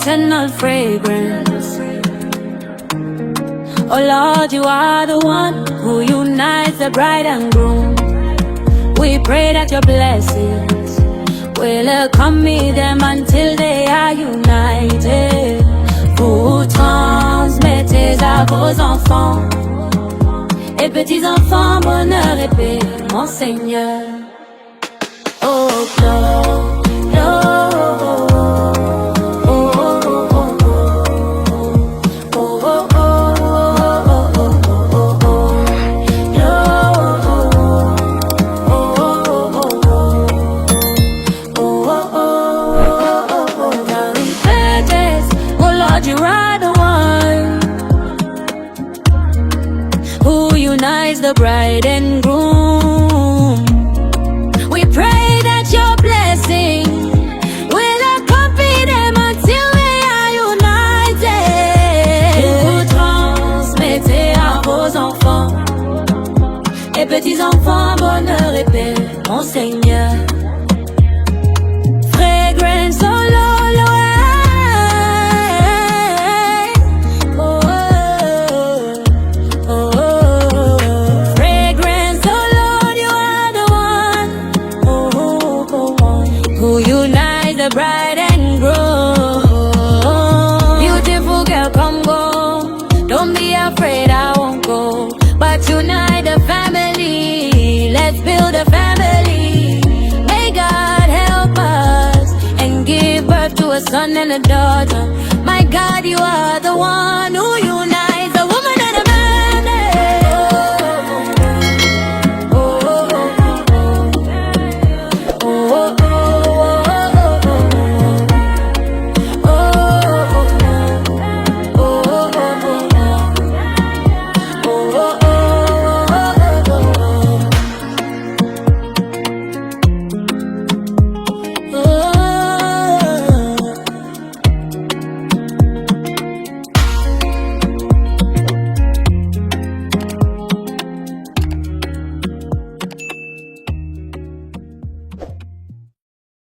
eternal fragrance. Oh Lord, you are the one who unites the bride and groom. We pray that your blessings will accompany them until they are united. Vous transmettez à vos enfants et petits-enfants bonheur et paix, mon Seigneur. Oh, gloire, gloire. You are the one who unites the bride and groom. We pray that your blessing will accompany them until they are united. Vous transmettez à vos enfants et petits-enfants bonheur et paix, mon Seigneur. Fragrance all over. The bride and groom. Beautiful girl, come go. Don't be afraid, I won't go. But unite the family. Let's build a family. May God help us and give birth to a son and a daughter. My God, you are the one who unites the woman